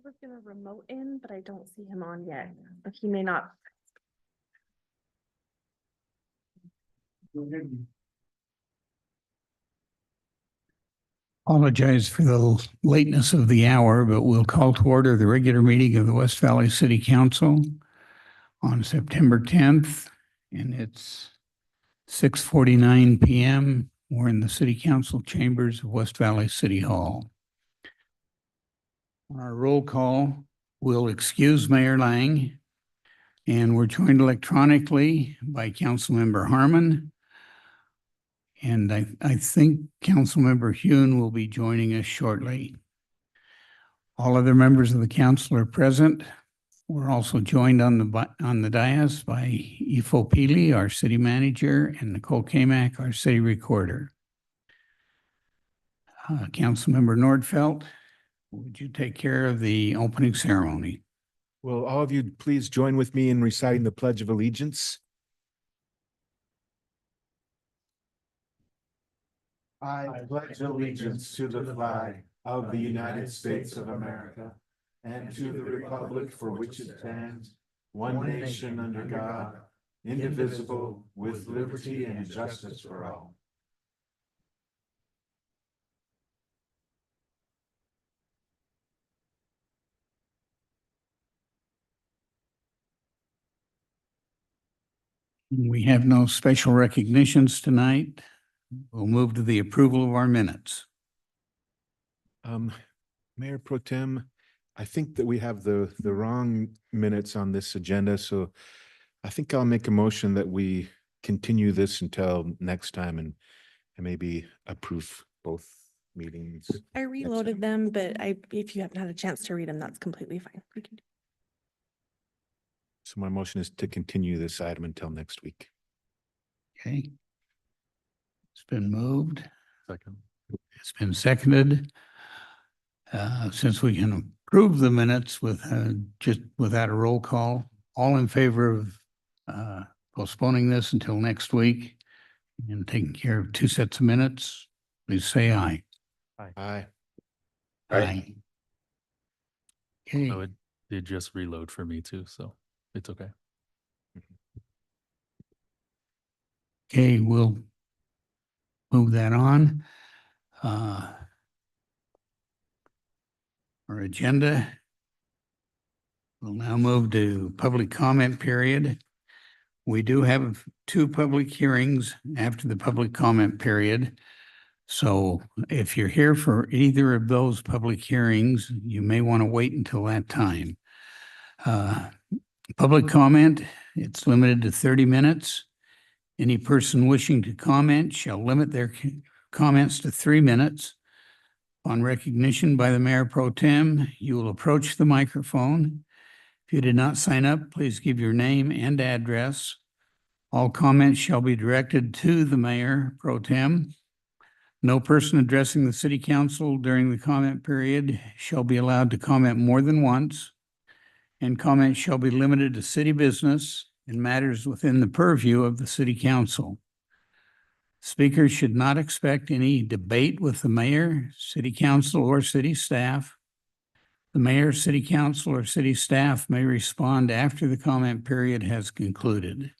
was gonna remote in, but I don't see him on yet, but he may not. Apologize for the lateness of the hour, but we'll call to order the regular meeting of the West Valley City Council on September 10th, and it's 6:49 p.m. We're in the City Council chambers of West Valley City Hall. On our roll call, we'll excuse Mayor Lang, and we're joined electronically by Councilmember Harmon. And I think Councilmember Hune will be joining us shortly. All other members of the council are present. We're also joined on the dais by Ifo Pili, our city manager, and Nicole Kamak, our city recorder. Councilmember Nordfelt, would you take care of the opening ceremony? Will all of you please join with me in reciting the Pledge of Allegiance? I pledge allegiance to the flag of the United States of America and to the republic for which it stands, one nation under God, indivisible, with liberty and justice for all. We have no special recognitions tonight. We'll move to the approval of our minutes. Mayor Pro Tem, I think that we have the wrong minutes on this agenda, so I think I'll make a motion that we continue this until next time and maybe approve both meetings. I reloaded them, but if you haven't had a chance to read them, that's completely fine. We can do. So my motion is to continue this item until next week. Okay. It's been moved. Second. It's been seconded. Since we can approve the minutes with just without a roll call, all in favor of postponing this until next week and taking care of two sets of minutes, please say aye. Aye. Aye. Okay. So it did just reload for me too, so it's okay. Okay, we'll move that on. Our agenda. We'll now move to public comment period. We do have two public hearings after the public comment period. So if you're here for either of those public hearings, you may want to wait until that time. Public comment, it's limited to 30 minutes. Any person wishing to comment shall limit their comments to 3 minutes. On recognition by the Mayor Pro Tem, you will approach the microphone. If you did not sign up, please give your name and address. All comments shall be directed to the Mayor Pro Tem. No person addressing the City Council during the comment period shall be allowed to comment more than once, and comments shall be limited to city business and matters within the purview of the City Council. Speakers should not expect any debate with the mayor, city council, or city staff. The mayor, city council, or city staff may respond after the comment period has concluded.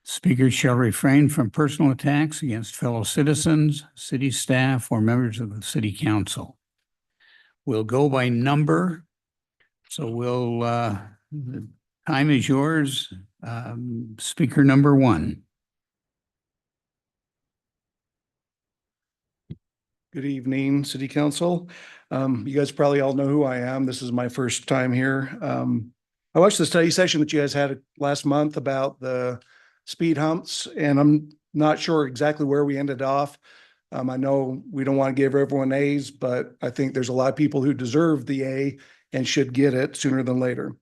Speakers shall refrain from personal attacks against fellow citizens, city staff, or members of the city council. We'll go by number. So the time is yours. Speaker number 1. Good evening, City Council. You guys probably all know who I am. This is my first time here. I watched the study session that you guys had last month about the speed humps, and I'm not sure exactly where we ended off. I know we don't want to give everyone A's, but I think there's a lot of people who deserve the A and should get it sooner than later.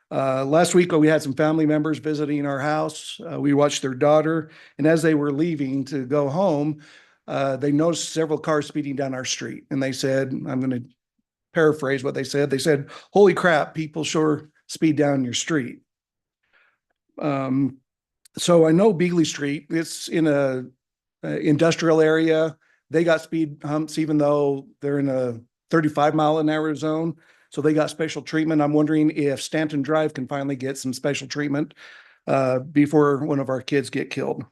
Last week, we had some family members visiting our house. We watched their daughter, and as they were leaving to go home, they noticed several cars speeding down our street. And they said, I'm going to paraphrase what they said. They said, "Holy crap, people sure speed down your street." So I know Beagley Street, it's in a industrial area. They got speed humps, even though they're in a 35-mile-an-hour zone. So they got special treatment. I'm wondering if Stanton Drive can finally get some special treatment before one of our kids get killed.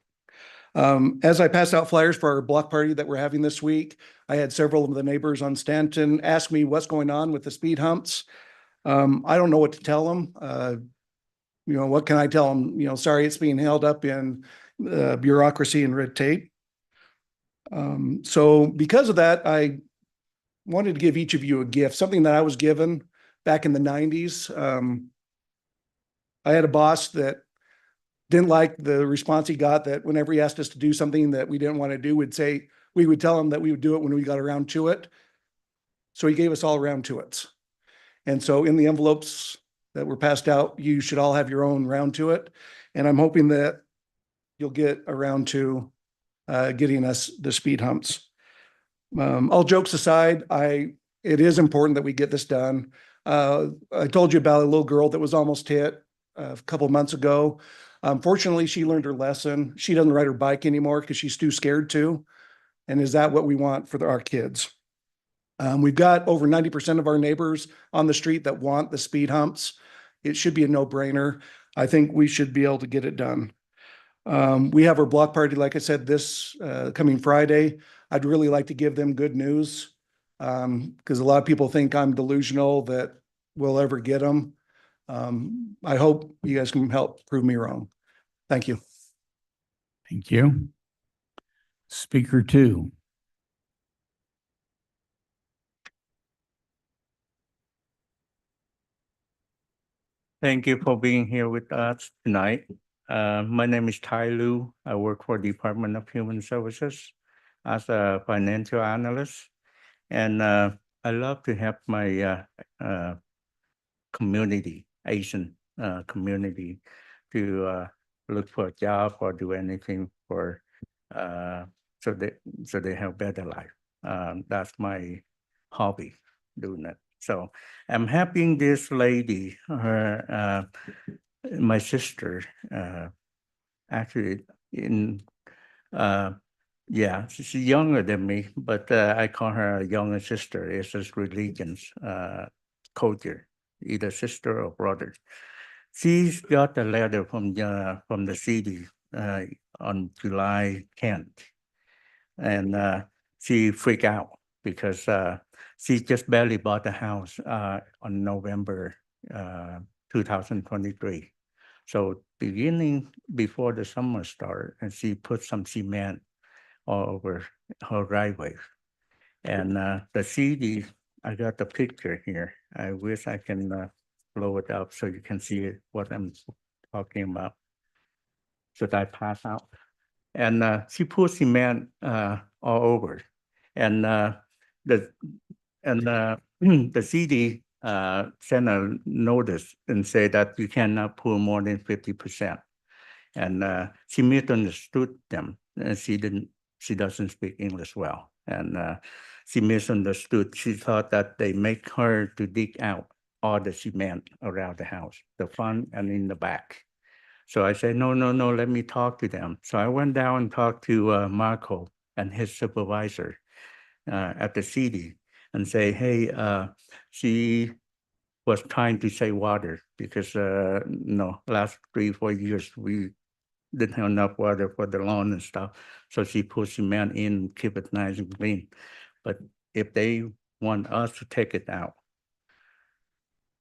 As I passed out flyers for our block party that we're having this week, I had several of the neighbors on Stanton ask me what's going on with the speed humps. I don't know what to tell them. What can I tell them? Sorry, it's being held up in bureaucracy and red tape. So because of that, I wanted to give each of you a gift, something that I was given back in the 90s. I had a boss that didn't like the response he got, that whenever he asked us to do something that we didn't want to do, we would tell him that we would do it when we got around to it. So he gave us all round to it. And so in the envelopes that were passed out, you should all have your own round to it. And I'm hoping that you'll get around to getting us the speed humps. All jokes aside, it is important that we get this done. I told you about a little girl that was almost hit a couple of months ago. Fortunately, she learned her lesson. She doesn't ride her bike anymore because she's too scared to. And is that what we want for our kids? We've got over 90% of our neighbors on the street that want the speed humps. It should be a no-brainer. I think we should be able to get it done. We have our block party, like I said, this coming Friday. I'd really like to give them good news because a lot of people think I'm delusional that we'll ever get them. I hope you guys can help prove me wrong. Thank you. Thank you. Speaker 2. Thank you for being here with us tonight. My name is Tai Lu. I work for Department of Human Services as a financial analyst. And I love to help my community, Asian community, to look for a job or do anything for so they have better life. That's my hobby, doing it. So I'm helping this lady, my sister, actually she's younger than me, but I call her a younger sister. It's just religions culture, either sister or brother. She's got a letter from the city on July 10th, and she freaked out because she just barely bought a house on November 2023. So beginning before the summer started, and she put some cement all over her driveway. And the city, I got the picture here. I wish I can blow it up so you can see what I'm talking about. Should I pass out? And she put cement all over. And the city sent a notice and say that you cannot pour more than 50%. And she misunderstood them. And she doesn't speak English well. And she misunderstood. She thought that they make her to dig out all the cement around the house, the front and in the back. So I said, no, let me talk to them. So I went down and talked to Marco and his supervisor at the city and say, hey, she was trying to save water because last 3-4 years we didn't have enough water for the lawn and stuff. So she put cement in, keep it nice and clean. But if they want us to take it out,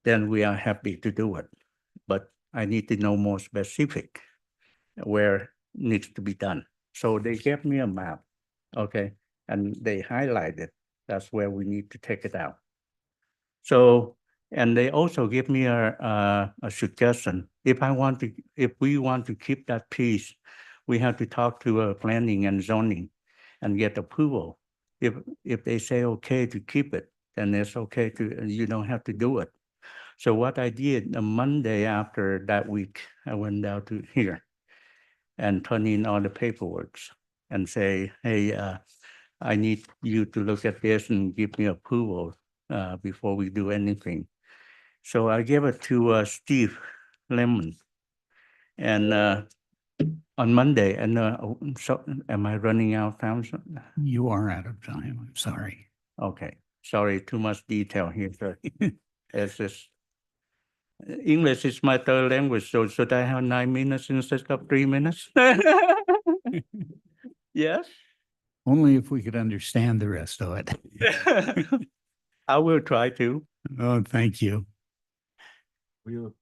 then we are happy to do it. But I need to know more specific where it needs to be done. So they gave me a map, okay, and they highlighted that's where we need to take it out. So, and they also give me a suggestion. If we want to keep that piece, we have to talk to planning and zoning and get approval. If they say okay to keep it, then it's okay you don't have to do it. So what I did the Monday after that week, I went down to here and turn in all the paperwork and say, hey, I need you to look at this and give me approval before we do anything. So I gave it to Steve Lemon, and on Monday. And so, am I running out of time? You are out of time. I'm sorry. Okay, sorry, too much detail here. Sorry. It's just, English is my third language, so should I have 9 minutes instead of 3 minutes? Yes? Only if we could understand the rest of it. I will try to. Oh, thank you. You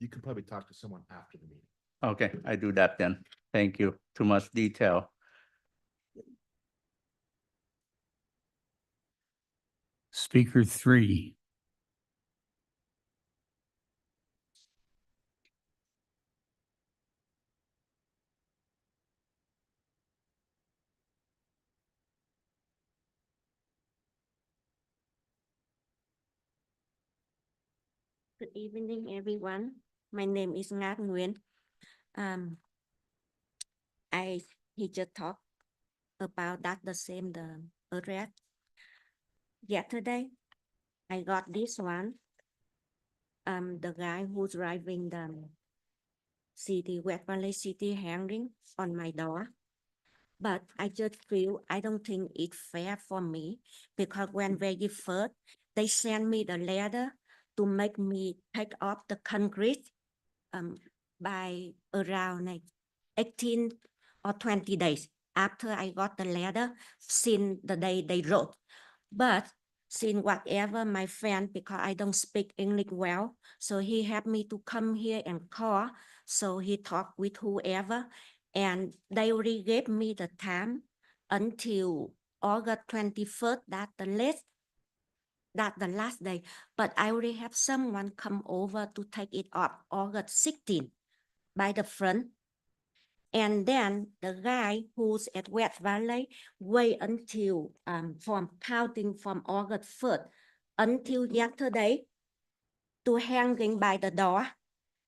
can probably talk to someone after the meeting. Okay, I do that then. Thank you. Too much detail. Speaker 3. Good evening, everyone. My name is Ngat Nguyen. Um, he just talked about that the same the address. Yesterday, I got this one. The guy who's driving the city, West Valley City hearing on my door. But I just feel, I don't think it's fair for me because when very first, they sent me the letter to make me take off the concrete by around like 18 or 20 days after I got the letter since the day they wrote. But since whatever my friend, because I don't speak English well, so he helped me to come here and call. So he talked with whoever and they already gave me the time until August 21st, that's the last day. But I already have someone come over to take it off August 16th by the front. And then the guy who's at West Valley wait until from counting from August 1st until yesterday to hanging by the door.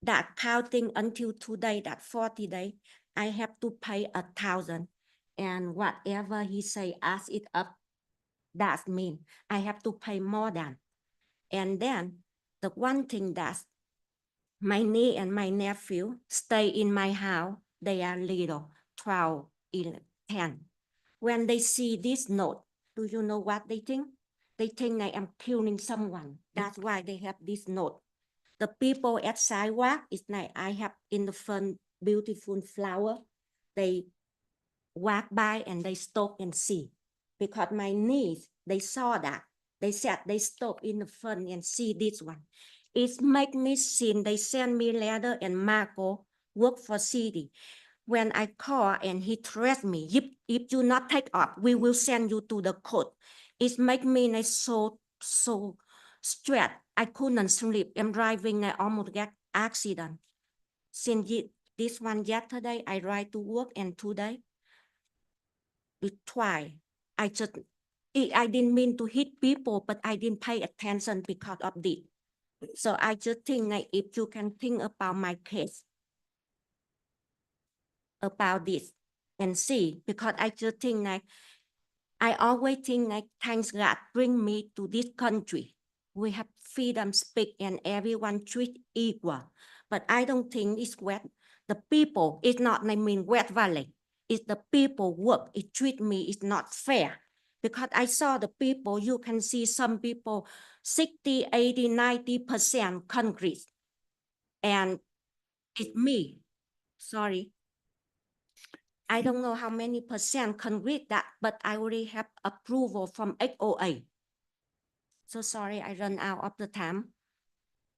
That counting until today, that 40 days, I have to pay 1,000. And whatever he say, ask it up, that mean I have to pay more than. And then the one thing that my niece and my nephew stay in my house, they are little, 12, 11, 10. When they see this note, do you know what they think? They think I am killing someone. That's why they have this note. The people at sidewalk is like I have in the front beautiful flower. They walk by and they stop and see. Because my niece, they saw that. They said they stop in the front and see this one. It make me sin. They send me letter and Marco work for city. When I call and he threat me, if you not take off, we will send you to the court. It make me like so stressed. I couldn't sleep. I'm driving, I almost get accident. Since this one yesterday, I ride to work and today, twice. I didn't mean to hit people, but I didn't pay attention because of this. So I just think like if you can think about my case, about this and see, because I just think like, I always think like, thanks God bring me to this country. We have freedom speak and everyone treat equal. But I don't think it's where the people, it's not I mean West Valley. It's the people work, it treat me, it's not fair. Because I saw the people, you can see some people 60, 80, 90% concrete. And it's me, sorry. I don't know how many percent can read that, but I already have approval from HOA. So sorry, I run out of the time.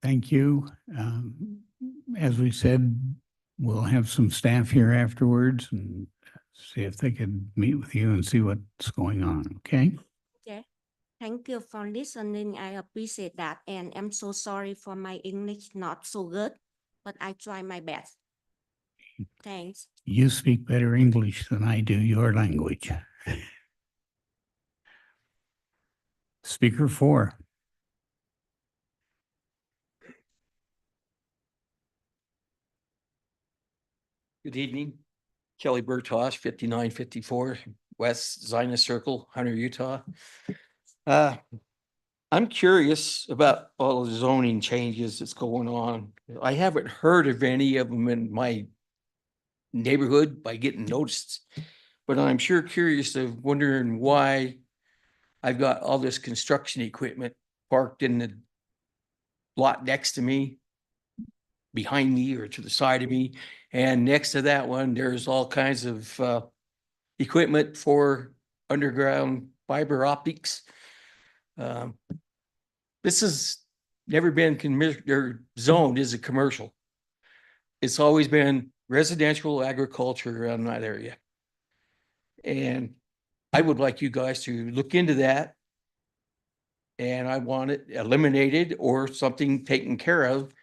Thank you. As we said, we'll have some staff here afterwards and see if they could meet with you and see what's going on, okay? Okay, thank you for listening. I appreciate that. And I'm so sorry for my English not so good, but I try my best. Thanks. You speak better English than I do your language. Speaker 4. Good evening, Kelly Bertosh, 5954 West Zionist Circle, Hunter, Utah. I'm curious about all the zoning changes that's going on. I haven't heard of any of them in my neighborhood by getting noticed, but I'm sure curious of wondering why I've got all this construction equipment parked in the lot next to me, behind me or to the side of me. And next to that one, there's all kinds of equipment for underground fiber optics. This has never been or zoned as a commercial. It's always been residential agriculture around that area. And I would like you guys to look into that. And I want it eliminated or something taken care of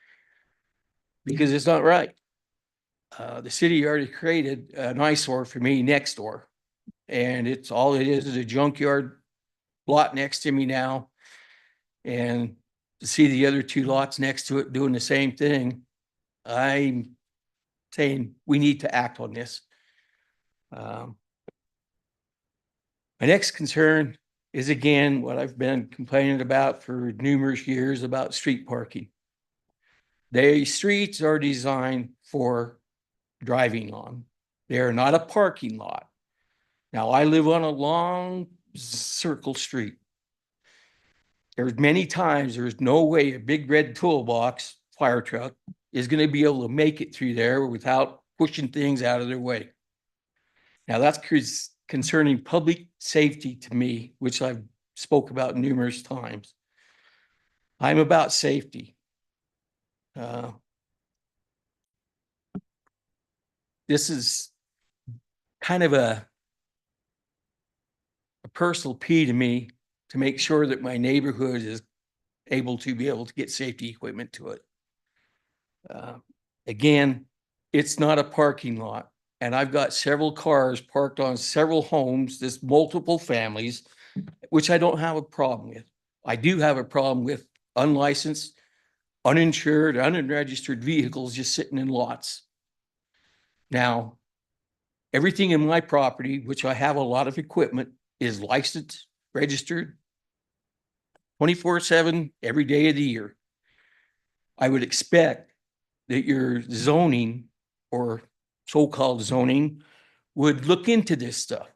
because it's not right. The city already created an eyesore for me next door. And it's all it is a junkyard lot next to me now. And to see the other two lots next to it doing the same thing, I'm saying we need to act on this. My next concern is again, what I've been complaining about for numerous years about street parking. The streets are designed for driving on. They are not a parking lot. Now, I live on a long circle street. There's many times there's no way a big red toolbox fire truck is going to be able to make it through there without pushing things out of their way. Now, that's concerning public safety to me, which I've spoke about numerous times. I'm about safety. This is kind of a personal plea to me to make sure that my neighborhood is able to get safety equipment to it. Again, it's not a parking lot. And I've got several cars parked on several homes, there's multiple families, which I don't have a problem with. I do have a problem with unlicensed, uninsured, unregistered vehicles just sitting in lots. Now, everything in my property, which I have a lot of equipment, is licensed, registered, 24/7, every day of the year. I would expect that your zoning or so-called zoning would look into this stuff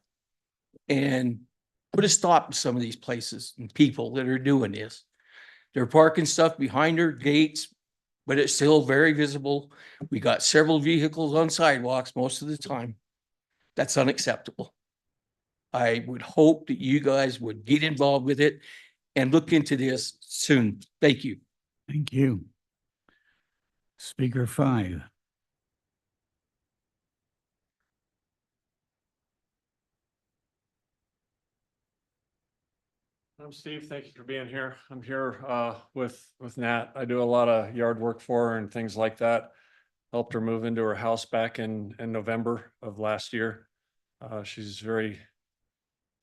and put a stop to some of these places and people that are doing this. They're parking stuff behind their gates, but it's still very visible. We got several vehicles on sidewalks most of the time. That's unacceptable. I would hope that you guys would get involved with it and look into this soon. Thank you. Thank you. Speaker 5. I'm Steve. Thank you for being here. I'm here with Nat. I do a lot of yard work for her and things like that. Helped her move into her house back in November of last year. She's very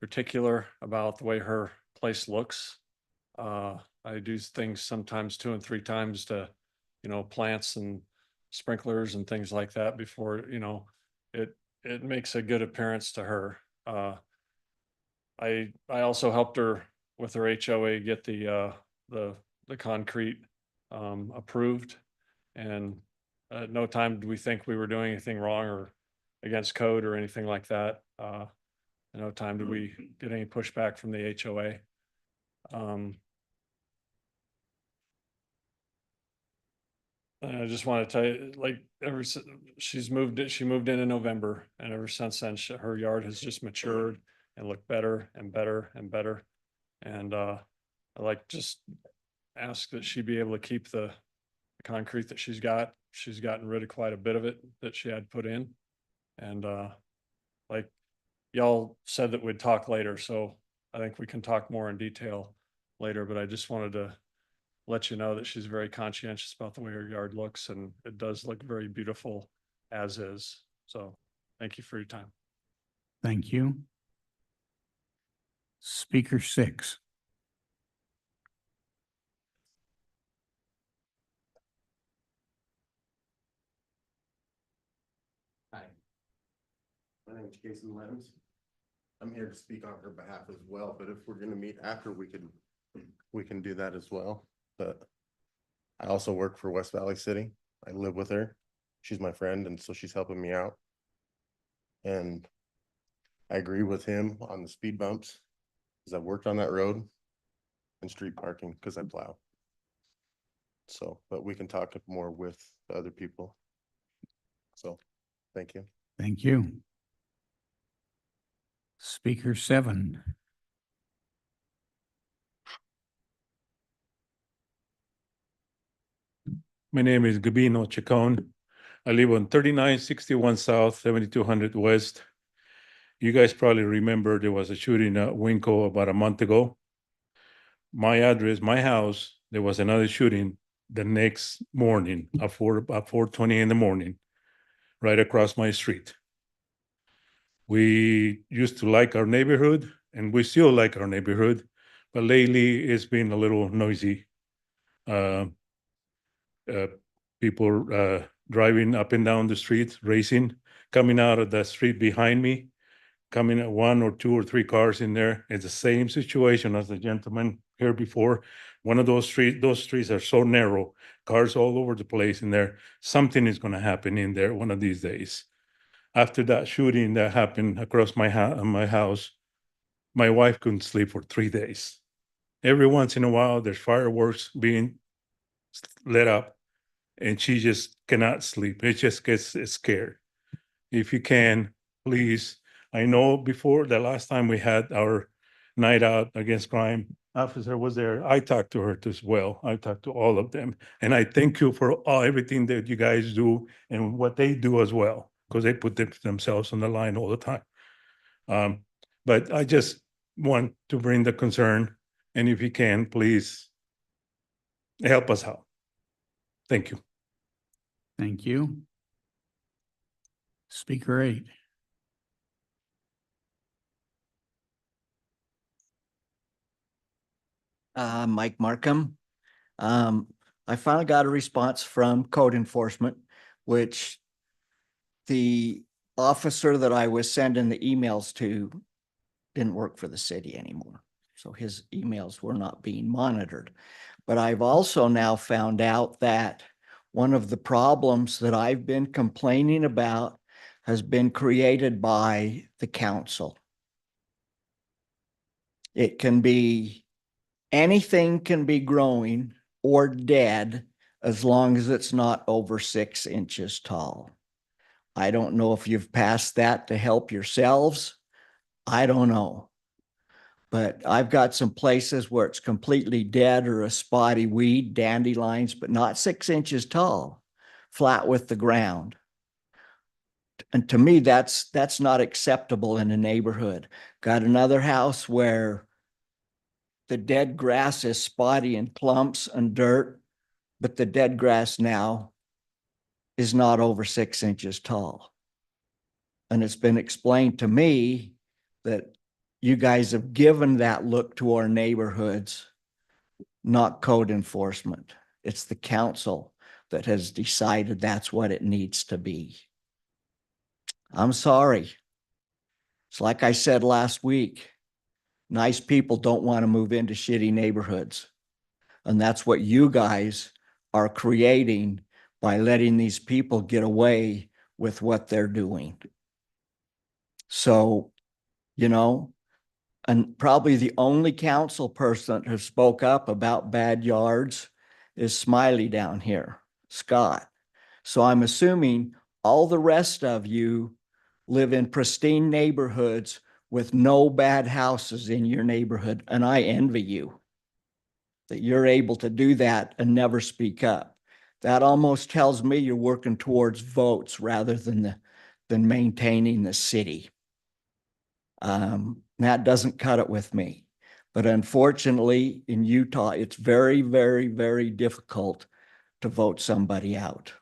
particular about the way her place looks. I do things sometimes 2 and 3 times to, plants and sprinklers and things like that before, it makes a good appearance to her. I also helped her with her HOA get the concrete approved, and at no time did we think we were doing anything wrong or against code or anything like that. At no time did we get any pushback from the HOA. I just want to tell you, like, she moved in November, and ever since then, her yard has just matured and looked better and better and better. And I like just ask that she be able to keep the concrete that she's got. She's gotten rid of quite a bit of it that she had put in. And like y'all said that we'd talk later, so I think we can talk more in detail later, but I just wanted to let you know that she's very conscientious about the way her yard looks, and it does look very beautiful as is. So thank you for your time. Thank you. Speaker 6. Hi. My name is Jason Lems. I'm here to speak on her behalf as well, but if we're gonna meet after, we can do that as well. But I also work for West Valley City. I live with her. She's my friend, and so she's helping me out. And I agree with him on the speed bumps, because I've worked on that road. and street parking because I plow. So, but we can talk more with the other people. So, thank you. Thank you. Speaker 7. My name is Gabino Chacon. I live on 3961 South, 7200 West. You guys probably remember there was a shooting at Winco about a month ago. My address, my house, there was another shooting the next morning at 4:20 in the morning, right across my street. We used to like our neighborhood and we still like our neighborhood, but lately it's been a little noisy. People driving up and down the street, racing, coming out of the street behind me, coming at 1 or 2 or 3 cars in there. It's the same situation as the gentleman here before. One of those streets are so narrow, cars all over the place in there. Something is going to happen in there one of these days. After that shooting that happened across my house, my wife couldn't sleep for 3 days. Every once in a while, there's fireworks being lit up, and she just cannot sleep. It just gets scared. If you can, please. I know before the last time we had our night out against crime, officer was there. I talked to her as well. I talked to all of them. And I thank you for everything that you guys do and what they do as well, because they put themselves on the line all the time. But I just want to bring the concern. And if you can, please help us out. Thank you. Thank you. Speaker 8. Mike Markham. I finally got a response from code enforcement, which the officer that I was sending the emails to didn't work for the city anymore. So his emails were not being monitored. But I've also now found out that one of the problems that I've been complaining about has been created by the council. It can be, anything can be growing or dead as long as it's not over 6 inches tall. I don't know if you've passed that to help yourselves. I don't know. But I've got some places where it's completely dead or a spotty weed, dandelions, but not 6 inches tall, flat with the ground. And to me, that's not acceptable in a neighborhood. Got another house where the dead grass is spotty and clumps and dirt, but the dead grass now is not over 6 inches tall. And it's been explained to me that you guys have given that look to our neighborhoods, not code enforcement. It's the council that has decided that's what it needs to be. I'm sorry. It's like I said last week, nice people don't want to move into shitty neighborhoods. And that's what you guys are creating by letting these people get away with what they're doing. So, you know, and probably the only council person who spoke up about bad yards is Smiley down here, Scott. So I'm assuming all the rest of you live in pristine neighborhoods with no bad houses in your neighborhood. And I envy you that you're able to do that and never speak up. That almost tells me you're working towards votes rather than maintaining the city. That doesn't cut it with me. But unfortunately, in Utah, it's very, very, very difficult to vote somebody out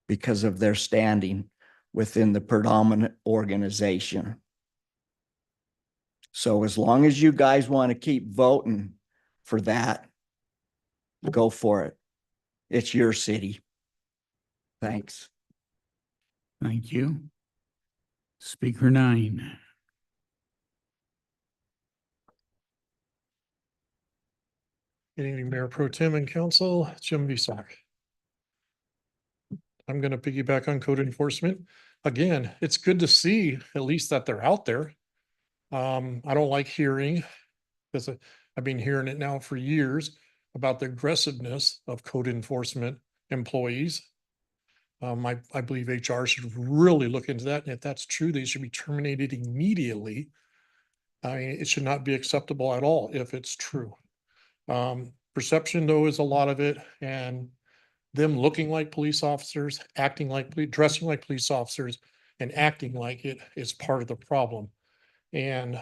because of their standing within the predominant organization. So as long as you guys want to keep voting for that, go for it. It's your city. Thanks. Thank you. Speaker 9. Good evening, Mayor Pro Tem and Council, Jim Visak. I'm going to piggyback on code enforcement. Again, it's good to see at least that they're out there. I don't like hearing because I've been hearing it now for years about the aggressiveness of code enforcement employees. I believe HR should really look into that. And if that's true, they should be terminated immediately. I mean, it should not be acceptable at all if it's true. Perception though is a lot of it, and them looking like police officers, acting like, dressing like police officers and acting like it is part of the problem. And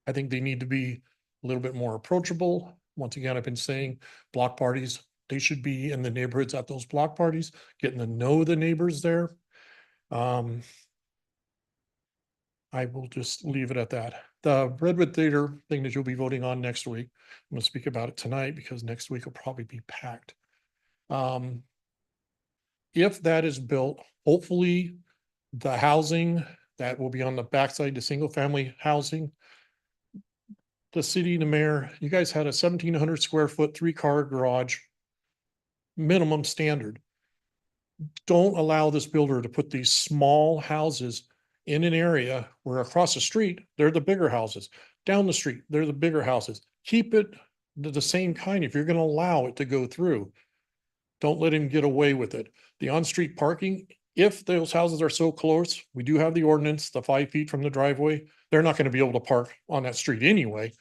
I think they need to be a little bit more approachable. Once again, I've been saying block parties, they should be in the neighborhoods at those block parties, getting to know the neighbors there. I will just leave it at that. The Redwood Theater thing that you'll be voting on next week, I'm gonna speak about it tonight because next week will probably be packed. If that is built, hopefully the housing that will be on the backside, the single family housing, the city, the mayor, you guys had a 1,700 square foot, 3-car garage minimum standard. Don't allow this builder to put these small houses in an area where across the street, they're the bigger houses. Down the street, they're the bigger houses. Keep it the same kind if you're going to allow it to go through. Don't let him get away with it. The on-street parking, if those houses are so close, we do have the ordinance, the 5 feet from the driveway. They're not going to be able to park on that street anyway.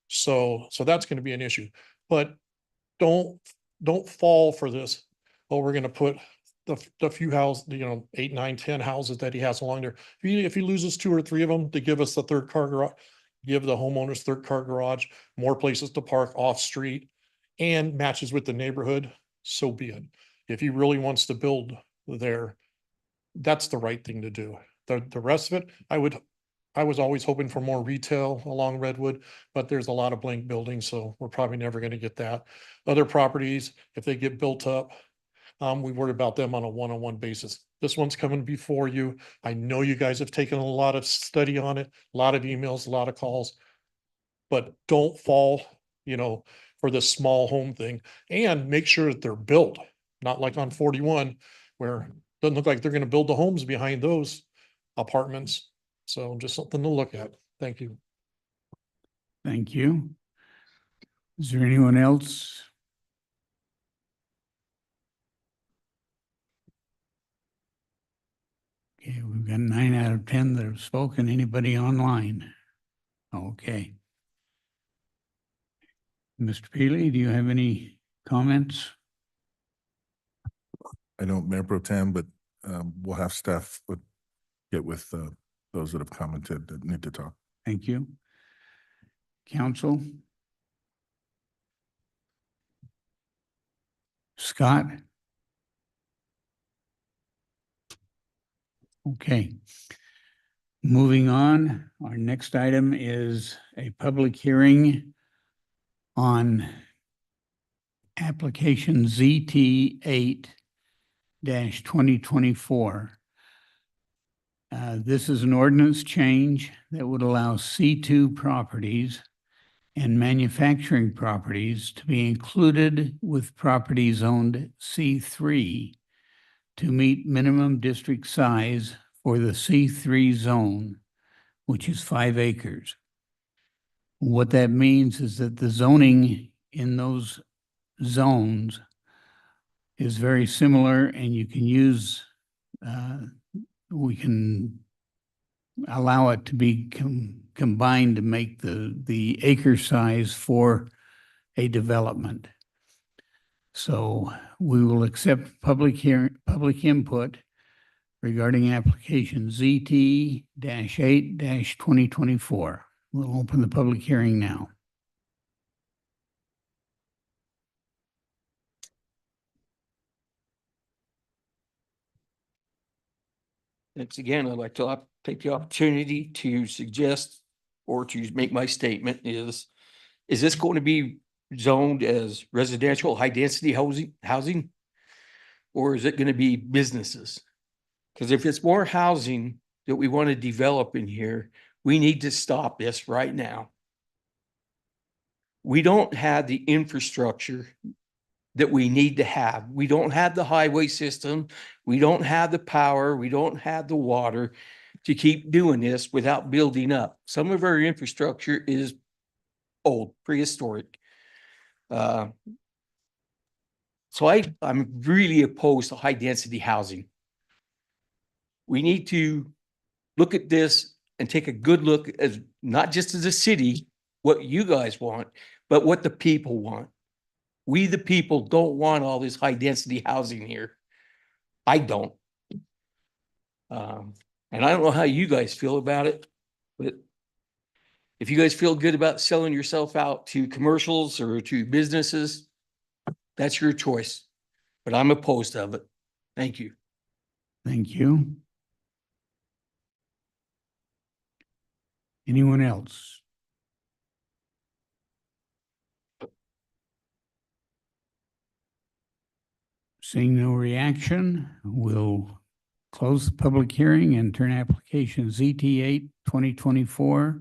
So that's going to be an issue. But don't fall for this. Oh, we're going to put the few houses, 8, 9, 10 houses that he has along there. If he loses 2 or 3 of them, to give us the 3rd car garage, give the homeowners 3rd car garage, more places to park off street and matches with the neighborhood, so be it. If he really wants to build there, that's the right thing to do. The rest of it, I was always hoping for more retail along Redwood, but there's a lot of blank buildings, so we're probably never going to get that. Other properties, if they get built up, we worry about them on a one-on-one basis. This one's coming before you. I know you guys have taken a lot of study on it, a lot of emails, a lot of calls, but don't fall, for this small home thing, and make sure that they're built, not like on 41 where it doesn't look like they're going to build the homes behind those apartments. So just something to look at. Thank you. Thank you. Is there anyone else? Okay, we've got 9 out of 10 that have spoken. Anybody online? Okay. Mr. Peely, do you have any comments? I don't, Mayor Pro Tem, but we'll have staff get with those that have commented that need to talk. Thank you. Council? Scott? Okay. Moving on, our next item is a public hearing on application ZT 8-2024. This is an ordinance change that would allow C2 properties and manufacturing properties to be included with properties owned C3 to meet minimum district size for the C3 zone, which is 5 acres. What that means is that the zoning in those zones is very similar, and you can use, we can allow it to be combined to make the acre size for a development. So we will accept public input regarding application ZT-8-2024. We'll open the public hearing now. Once again, I'd like to take the opportunity to suggest or to make my statement is this going to be zoned as residential high density housing? Or is it going to be businesses? Because if it's more housing that we want to develop in here, we need to stop this right now. We don't have the infrastructure that we need to have. We don't have the highway system. We don't have the power. We don't have the water to keep doing this without building up. Some of our infrastructure is old, prehistoric. So I'm really opposed to high density housing. We need to look at this and take a good look as, not just as a city, what you guys want, but what the people want. We, the people, don't want all this high density housing here. I don't. And I don't know how you guys feel about it, but if you guys feel good about selling yourself out to commercials or to businesses, that's your choice, but I'm opposed of it. Thank you. Thank you. Anyone else? Seeing no reaction, we'll close the public hearing and turn application ZT 8/2024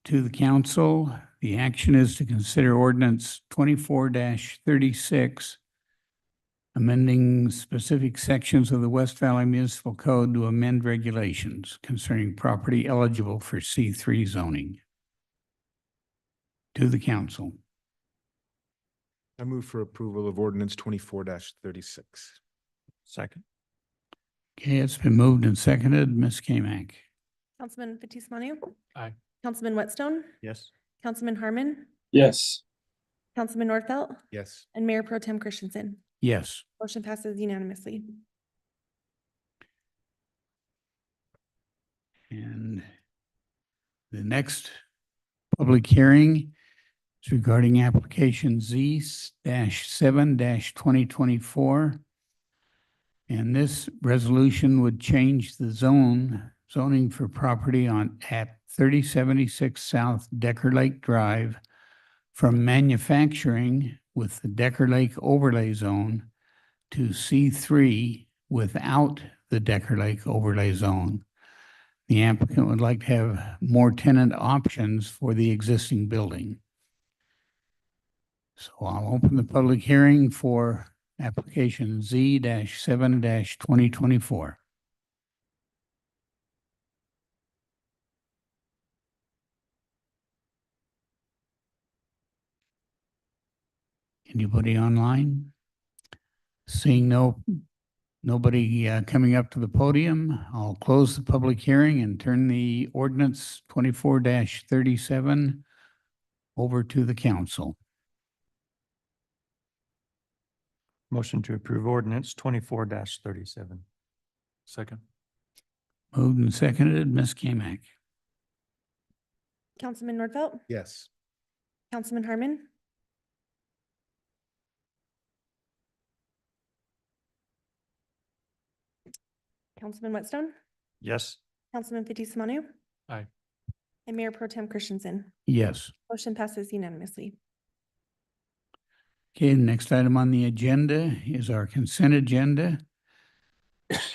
to the council. The action is to consider ordinance 24-36, amending specific sections of the West Valley Municipal Code to amend regulations concerning property eligible for C3 zoning. To the council. I move for approval of ordinance 24-36. Second. Okay, it's been moved and seconded. Ms. Kamic. Councilman Fitzie Umanu. Aye. Councilman Whitstone, Yes. Councilman Harmon, Yes. Councilman Nordfelt, Yes. and Mayor Pro Tem Christensen. Yes. Motion passes unanimously. And the next public hearing is regarding application Z-7-2024. And this resolution would change the zoning for property at 3076 South Decker Lake Drive from manufacturing with the Decker Lake overlay zone to C3 without the Decker Lake overlay zone. The applicant would like to have more tenant options for the existing building. So I'll open the public hearing for application Z-7-2024. Anybody online? Seeing nobody coming up to the podium, I'll close the public hearing and turn the ordinance 24-37 over to the council. Motion to approve ordinance 24-37. Second. Moved and seconded. Ms. Kamic. Councilman Nordfelt, Yes. Councilman Harmon, Councilman Whitstone, Yes. Councilman Fitzie Umanu. Aye. And Mayor Pro Tem Christensen. Yes. Motion passes unanimously. Okay, the next item on the agenda is our consent agenda.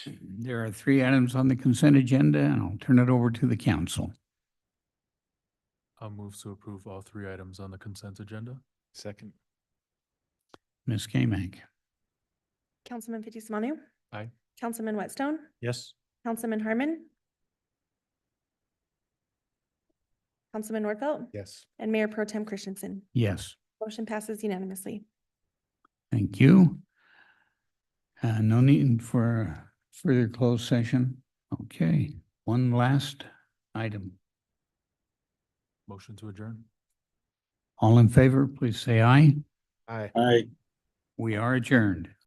There are 3 items on the consent agenda, and I'll turn it over to the council. I'll move to approve all 3 items on the consent agenda. Second. Ms. Kamic. Councilman Fitzie Umanu. Aye. Councilman Whitstone, Yes. Councilman Harmon, Councilman Nordfelt, Yes. and Mayor Pro Tem Christensen. Yes. Motion passes unanimously. Thank you. No need for further closed session. Okay, one last item. Motion to adjourn. All in favor, please say aye. Aye. Aye. We are adjourned.